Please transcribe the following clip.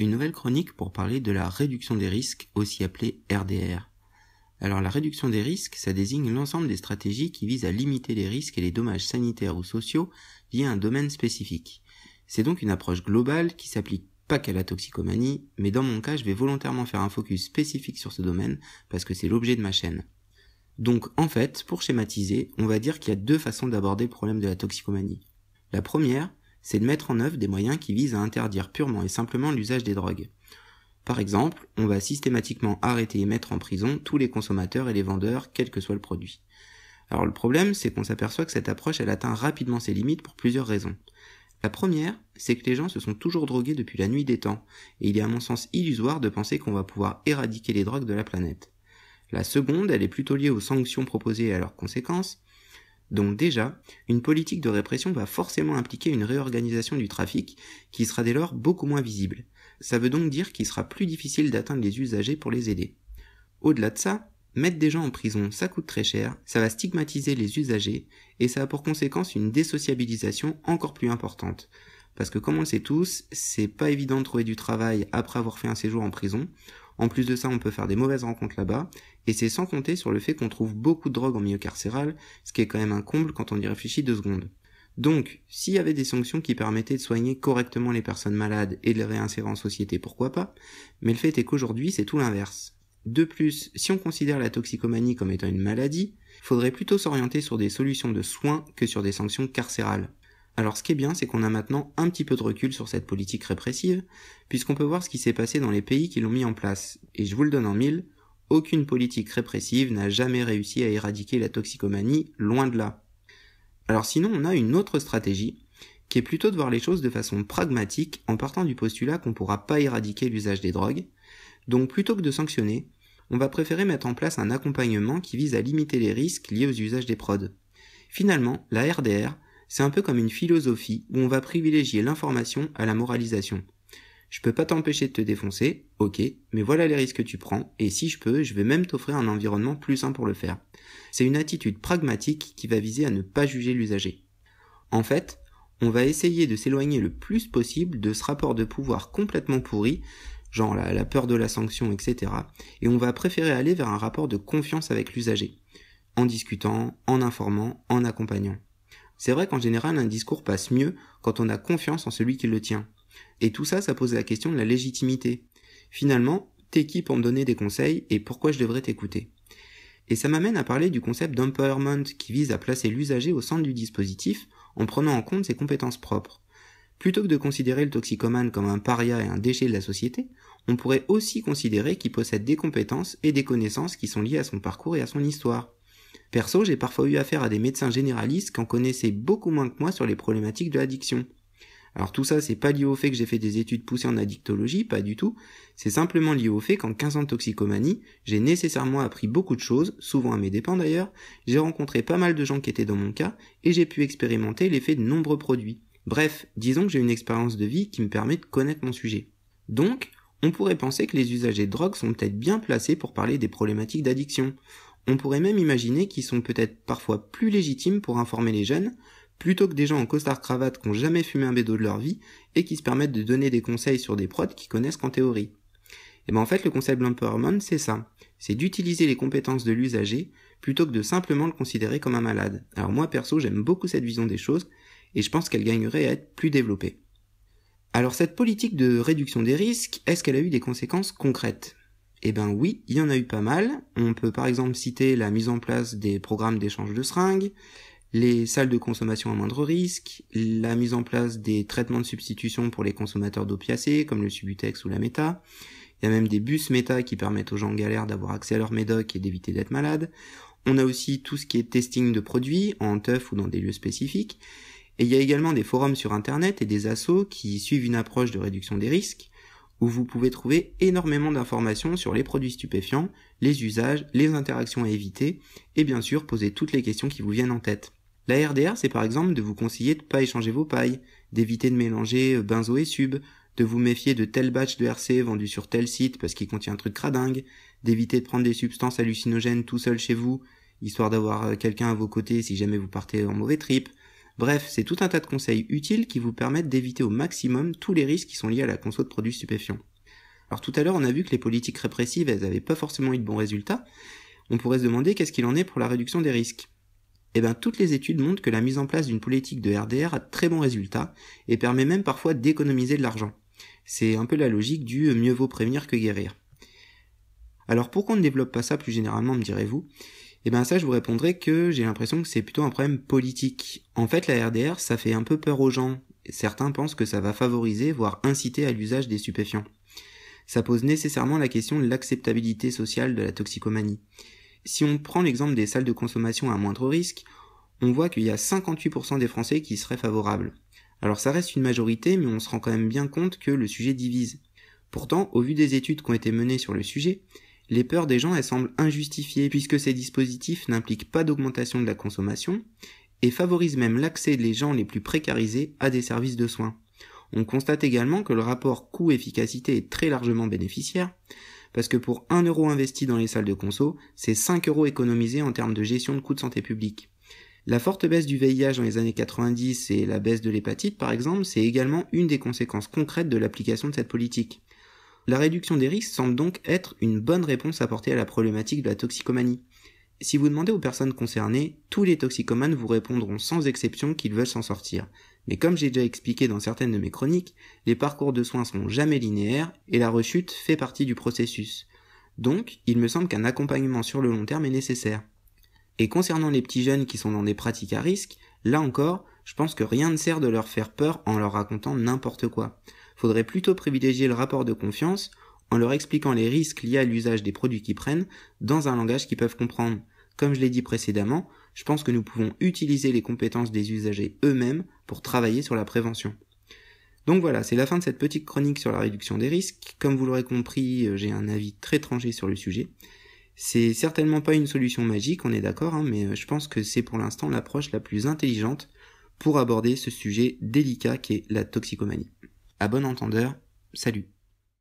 Une nouvelle chronique pour parler de la réduction des risques, aussi appelée RDR. Alors la réduction des risques, ça désigne l'ensemble des stratégies qui visent à limiter les risques et les dommages sanitaires ou sociaux liés à un domaine spécifique. C'est donc une approche globale qui s'applique pas qu'à la toxicomanie, mais dans mon cas, je vais volontairement faire un focus spécifique sur ce domaine parce que c'est l'objet de ma chaîne. Donc en fait, pour schématiser, on va dire qu'il y a deux façons d'aborder le problème de la toxicomanie. La première, c'est de mettre en œuvre des moyens qui visent à interdire purement et simplement l'usage des drogues. Par exemple, on va systématiquement arrêter et mettre en prison tous les consommateurs et les vendeurs, quel que soit le produit. Alors le problème, c'est qu'on s'aperçoit que cette approche, elle atteint rapidement ses limites pour plusieurs raisons. La première, c'est que les gens se sont toujours drogués depuis la nuit des temps, et il est à mon sens illusoire de penser qu'on va pouvoir éradiquer les drogues de la planète. La seconde, elle est plutôt liée aux sanctions proposées et à leurs conséquences. Donc déjà, une politique de répression va forcément impliquer une réorganisation du trafic qui sera dès lors beaucoup moins visible. Ça veut donc dire qu'il sera plus difficile d'atteindre les usagers pour les aider. Au-delà de ça, mettre des gens en prison, ça coûte très cher, ça va stigmatiser les usagers et ça a pour conséquence une désociabilisation encore plus importante. Parce que comme on le sait tous, c'est pas évident de trouver du travail après avoir fait un séjour en prison. En plus de ça, on peut faire des mauvaises rencontres là-bas, et c'est sans compter sur le fait qu'on trouve beaucoup de drogue en milieu carcéral, ce qui est quand même un comble quand on y réfléchit 2 secondes. Donc, s'il y avait des sanctions qui permettaient de soigner correctement les personnes malades et de les réinsérer en société, pourquoi pas, mais le fait est qu'aujourd'hui, c'est tout l'inverse. De plus, si on considère la toxicomanie comme étant une maladie, il faudrait plutôt s'orienter sur des solutions de soins que sur des sanctions carcérales. Alors ce qui est bien, c'est qu'on a maintenant un petit peu de recul sur cette politique répressive, puisqu'on peut voir ce qui s'est passé dans les pays qui l'ont mis en place. Et je vous le donne en mille, aucune politique répressive n'a jamais réussi à éradiquer la toxicomanie, loin de là. Alors sinon, on a une autre stratégie, qui est plutôt de voir les choses de façon pragmatique, en partant du postulat qu'on ne pourra pas éradiquer l'usage des drogues. Donc plutôt que de sanctionner, on va préférer mettre en place un accompagnement qui vise à limiter les risques liés aux usages des prods. Finalement, la RDR, c'est un peu comme une philosophie où on va privilégier l'information à la moralisation. Je peux pas t'empêcher de te défoncer, ok, mais voilà les risques que tu prends, et si je peux, je vais même t'offrir un environnement plus sain pour le faire. C'est une attitude pragmatique qui va viser à ne pas juger l'usager. En fait, on va essayer de s'éloigner le plus possible de ce rapport de pouvoir complètement pourri, genre la peur de la sanction, etc. Et on va préférer aller vers un rapport de confiance avec l'usager, en discutant, en informant, en accompagnant. C'est vrai qu'en général, un discours passe mieux quand on a confiance en celui qui le tient. Et tout ça, ça pose la question de la légitimité. Finalement, t'es qui pour me donner des conseils et pourquoi je devrais t'écouter ? Et ça m'amène à parler du concept d'empowerment qui vise à placer l'usager au centre du dispositif en prenant en compte ses compétences propres. Plutôt que de considérer le toxicomane comme un paria et un déchet de la société, on pourrait aussi considérer qu'il possède des compétences et des connaissances qui sont liées à son parcours et à son histoire. Perso, j'ai parfois eu affaire à des médecins généralistes qui en connaissaient beaucoup moins que moi sur les problématiques de l'addiction. Alors tout ça, c'est pas lié au fait que j'ai fait des études poussées en addictologie, pas du tout. C'est simplement lié au fait qu'en 15 ans de toxicomanie, j'ai nécessairement appris beaucoup de choses, souvent à mes dépens d'ailleurs. J'ai rencontré pas mal de gens qui étaient dans mon cas, et j'ai pu expérimenter l'effet de nombreux produits. Bref, disons que j'ai une expérience de vie qui me permet de connaître mon sujet. Donc, on pourrait penser que les usagers de drogue sont peut-être bien placés pour parler des problématiques d'addiction. On pourrait même imaginer qu'ils sont peut-être parfois plus légitimes pour informer les jeunes, plutôt que des gens en costard-cravate qui n'ont jamais fumé un bédo de leur vie et qui se permettent de donner des conseils sur des prods qu'ils connaissent qu'en théorie. Et en fait, le concept de l'empowerment, c'est ça. C'est d'utiliser les compétences de l'usager plutôt que de simplement le considérer comme un malade. Alors moi, perso, j'aime beaucoup cette vision des choses et je pense qu'elle gagnerait à être plus développée. Alors cette politique de réduction des risques, est-ce qu'elle a eu des conséquences concrètes ? Eh ben oui, il y en a eu pas mal. On peut par exemple citer la mise en place des programmes d'échange de seringues, les salles de consommation à moindre risque, la mise en place des traitements de substitution pour les consommateurs d'opiacés comme le Subutex ou la Méta. Il y a même des bus Méta qui permettent aux gens en galère d'avoir accès à leur médoc et d'éviter d'être malades. On a aussi tout ce qui est testing de produits en teuf ou dans des lieux spécifiques. Et il y a également des forums sur internet et des assos qui suivent une approche de réduction des risques, où vous pouvez trouver énormément d'informations sur les produits stupéfiants, les usages, les interactions à éviter, et bien sûr poser toutes les questions qui vous viennent en tête. La RDR, c'est par exemple de vous conseiller de pas échanger vos pailles, d'éviter de mélanger benzo et sub, de vous méfier de tel batch de RC vendu sur tel site parce qu'il contient un truc cradingue, d'éviter de prendre des substances hallucinogènes tout seul chez vous, histoire d'avoir quelqu'un à vos côtés si jamais vous partez en mauvais trip. Bref, c'est tout un tas de conseils utiles qui vous permettent d'éviter au maximum tous les risques qui sont liés à la conso de produits stupéfiants. Alors tout à l'heure, on a vu que les politiques répressives, elles n'avaient pas forcément eu de bons résultats. On pourrait se demander qu'est-ce qu'il en est pour la réduction des risques. Eh bien, toutes les études montrent que la mise en place d'une politique de RDR a de très bons résultats et permet même parfois d'économiser de l'argent. C'est un peu la logique du mieux vaut prévenir que guérir. Alors pourquoi on ne développe pas ça plus généralement, me direz-vous ? Eh bien ça, je vous répondrai que j'ai l'impression que c'est plutôt un problème politique. En fait, la RDR, ça fait un peu peur aux gens. Certains pensent que ça va favoriser, voire inciter à l'usage des stupéfiants. Ça pose nécessairement la question de l'acceptabilité sociale de la toxicomanie. Si on prend l'exemple des salles de consommation à moindre risque, on voit qu'il y a 58% des Français qui y seraient favorables. Alors ça reste une majorité, mais on se rend quand même bien compte que le sujet divise. Pourtant, au vu des études qui ont été menées sur le sujet, les peurs des gens elles semblent injustifiées puisque ces dispositifs n'impliquent pas d'augmentation de la consommation et favorisent même l'accès des gens les plus précarisés à des services de soins. On constate également que le rapport coût-efficacité est très largement bénéficiaire, parce que pour 1 euro investi dans les salles de conso, c'est 5 euros économisés en termes de gestion de coûts de santé publique. La forte baisse du VIH dans les années 90 et la baisse de l'hépatite par exemple, c'est également une des conséquences concrètes de l'application de cette politique. La réduction des risques semble donc être une bonne réponse apportée à la problématique de la toxicomanie. Si vous demandez aux personnes concernées, tous les toxicomanes vous répondront sans exception qu'ils veulent s'en sortir. Mais comme j'ai déjà expliqué dans certaines de mes chroniques, les parcours de soins sont jamais linéaires et la rechute fait partie du processus. Donc, il me semble qu'un accompagnement sur le long terme est nécessaire. Et concernant les petits jeunes qui sont dans des pratiques à risque, là encore, je pense que rien ne sert de leur faire peur en leur racontant n'importe quoi. Faudrait plutôt privilégier le rapport de confiance en leur expliquant les risques liés à l'usage des produits qu'ils prennent dans un langage qu'ils peuvent comprendre. Comme je l'ai dit précédemment, je pense que nous pouvons utiliser les compétences des usagers eux-mêmes pour travailler sur la prévention. Donc voilà, c'est la fin de cette petite chronique sur la réduction des risques. Comme vous l'aurez compris, j'ai un avis très tranché sur le sujet. C'est certainement pas une solution magique, on est d'accord, mais je pense que c'est pour l'instant l'approche la plus intelligente pour aborder ce sujet délicat qu'est la toxicomanie. À bon entendeur, salut.